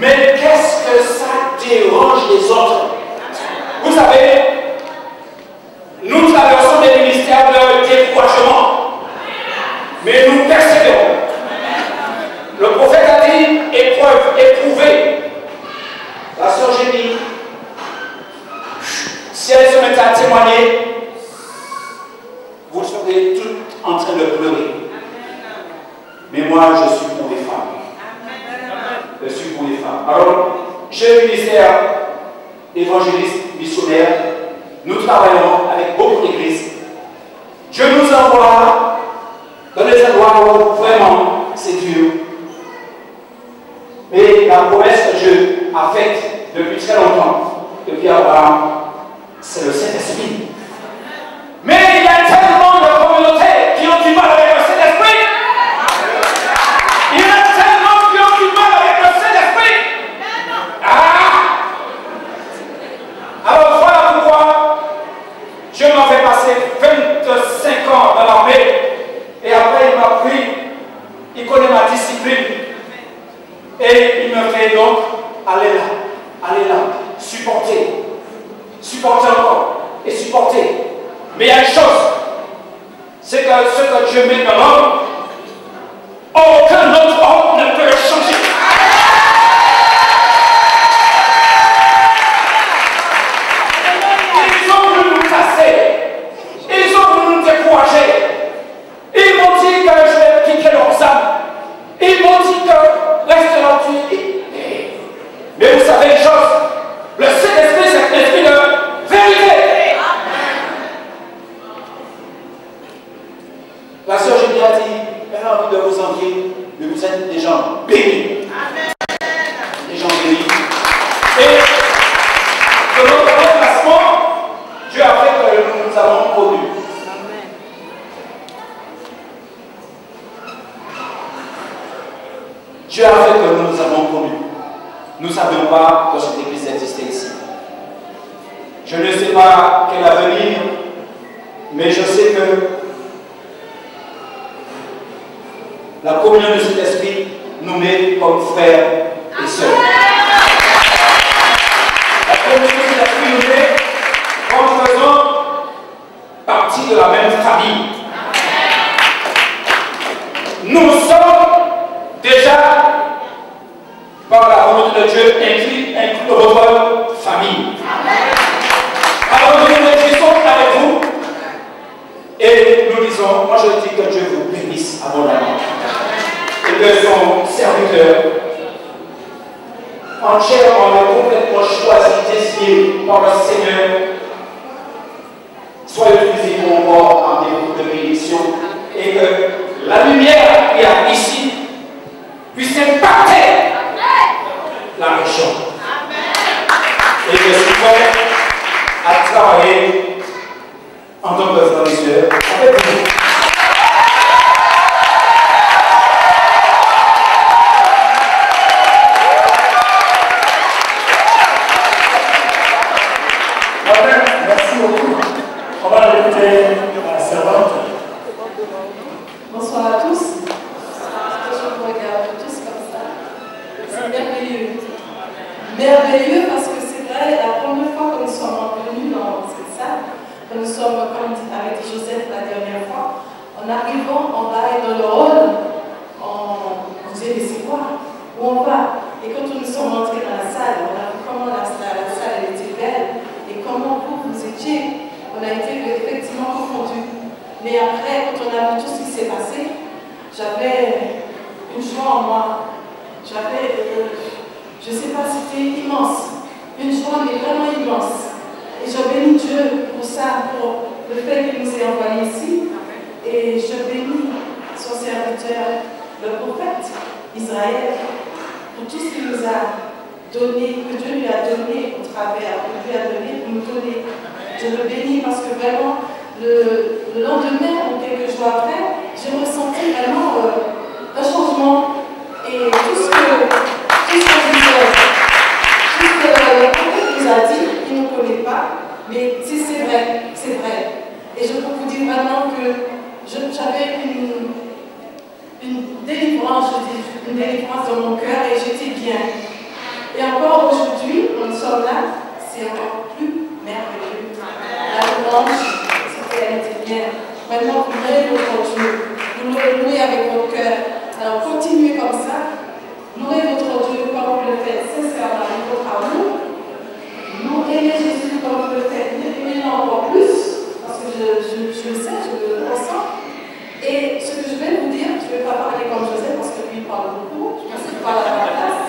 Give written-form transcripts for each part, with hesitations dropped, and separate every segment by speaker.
Speaker 1: Mais qu'est-ce que ça dérange les autres? Vous savez, nous traversons des ministères de découragement, mais nous persévérons. Le prophète a dit épreuve, éprouvée. La sœur Génie, si elle se met à témoigner, vous serez toutes en train de pleurer. Mais moi, je suis pour les femmes. Je suis pour les femmes. Alors, chez le ministère évangéliste missionnaire, nous travaillons avec beaucoup d'églises. Dieu nous envoie dans des endroits où vraiment c'est dur. Mais la promesse que Dieu a faite depuis très longtemps, depuis Abraham, c'est le Saint-Esprit. Mais il y a tellement de communautés qui ont du mal avec le Saint-Esprit. Il y a tellement qui ont du mal avec le Saint-Esprit. Alors voilà pourquoi Dieu m'a fait passer 25 ans dans l'armée. Et après il m'a pris, il connaît ma discipline. Et il me fait donc aller là, supporter encore et supporter. Mais il y a une chose, c'est que ce que Dieu met dans l'homme, aucun autre homme ne peut le changer. Ils ont voulu nous casser, ils ont voulu nous décourager. Ils m'ont dit que je vais quitter leurs âmes. Ils m'ont dit que reste là tu es. Mais vous savez une chose, le Saint-Esprit c'est un esprit de vérité. La sœur Génie a dit, elle a envie de vous envier, mais vous êtes des gens bénis. Des gens bénis. Et de notre remplacement, Dieu a fait que nous avons connu. Dieu a fait que nous avons connu. Nous ne savions pas que cette église existait ici. Je ne sais pas quel avenir, mais je sais que la communion de cet esprit nous met comme frères et sœurs. La communion de cet esprit nous met comme faisant partie de la même famille. Nous sommes déjà, par la volonté de Dieu, inclus dans votre famille. Alors nous nous réjouissons avec vous et nous disons, moi je dis que Dieu vous bénisse abondamment. Et que son serviteur, entièrement et complètement choisi, désigné par le Seigneur, soit utilisé pour encore en début de bénédiction et que la lumière qu'il y a ici puisse impacter la région. Et je suis prêt à travailler en tant que frère et sœur avec vous.
Speaker 2: Merci beaucoup. On va écouter la servante.
Speaker 3: Bonsoir à tous. Je vous regarde tous comme ça. C'est merveilleux. Merveilleux parce que c'est vrai, la première fois que nous sommes venus dans cette salle, que nous sommes, comme avec Joseph la dernière fois, en arrivant, on va dans le hall, on disait, mais c'est quoi? Où on va? Et quand nous sommes entrés dans la salle, on a vu comment la salle elle était belle et comment vous étiez. On a été effectivement confondus. Mais après, quand on a vu tout ce qui s'est passé, j'avais une joie en moi. J'avais, je ne sais pas, c'était immense. Une joie, mais vraiment immense. Et je bénis Dieu pour ça, pour le fait qu'il nous ait envoyés ici. Et je bénis son serviteur, le prophète Israël, pour tout ce qu'il nous a donné, que Dieu lui a donné au travers, que Dieu a donné pour nous donner. Je le bénis parce que vraiment, le lendemain ou quelques jours après, j'ai ressenti vraiment un changement. Et tout ce que le prophète nous a dit, il ne connaît pas, mais si c'est vrai, c'est vrai. Et je peux vous dire vraiment que j'avais une délivrance dans mon cœur et j'étais bien. Et encore aujourd'hui, nous sommes là, c'est encore plus merveilleux. La louange, c'était elle était bien. Maintenant, vous louez votre Dieu. Vous louez avec votre cœur. Alors, continuez comme ça. Louez votre Dieu comme vous le faites sincèrement avec votre amour. Louez Jésus comme vous le faites. Aimez-le encore plus. Parce que je le sais, je le ressens. Et ce que je vais vous dire, je ne vais pas parler comme Joseph parce que lui parle beaucoup. Je pense qu'il parle à ma place.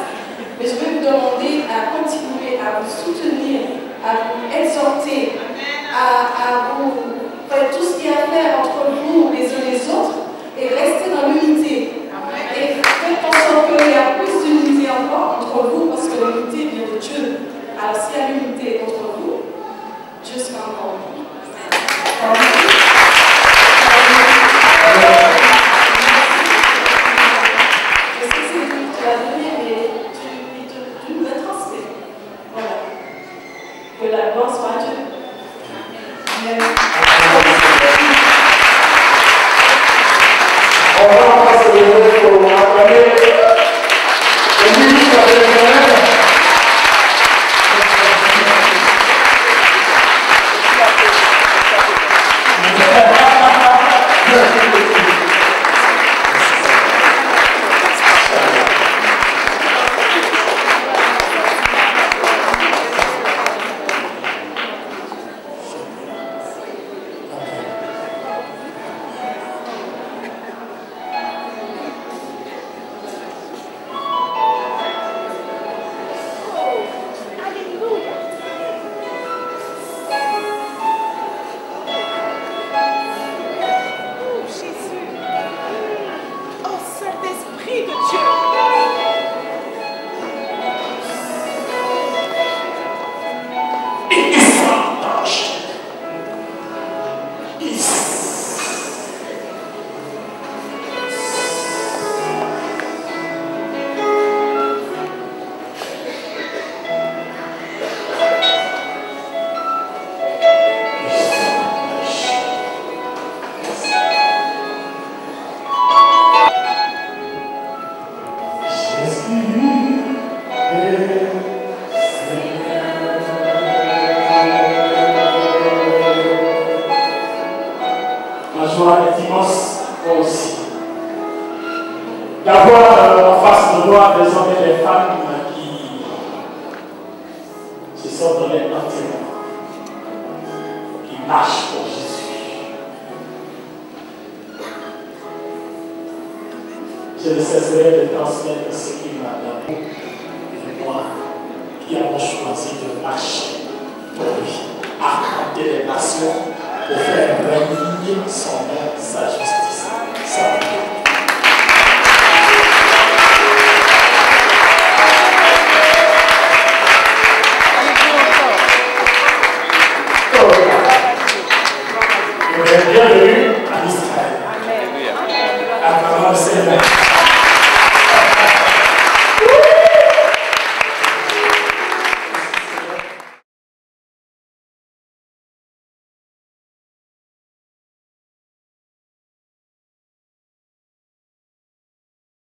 Speaker 3: Mais je vais vous demander à continuer à vous soutenir, à vous exhorter, à vous faire tout ce qu'il y a à faire entre vous les uns les autres et rester dans l'unité. Et faites en sorte qu'il y a plus d'unité encore entre vous parce que l'unité vient de Dieu. Alors s'il y a l'unité entre vous, Dieu sera encore vous. Je sais que c'est lui qui l'a donné, mais tu nous as transmis. Voilà. Que la gloire soit à Dieu. Amen.
Speaker 2: On va passer le mot pour acclamer le ministre de l'Éternel. D'avoir en face de moi des hommes et des femmes qui se sont donnés entièrement, qui marchent pour Jésus. Je ne cesserai de transmettre ce qu'il m'a donné. Et moi, qui avons choisi de marcher pour lui, affronter les nations, pour faire régner son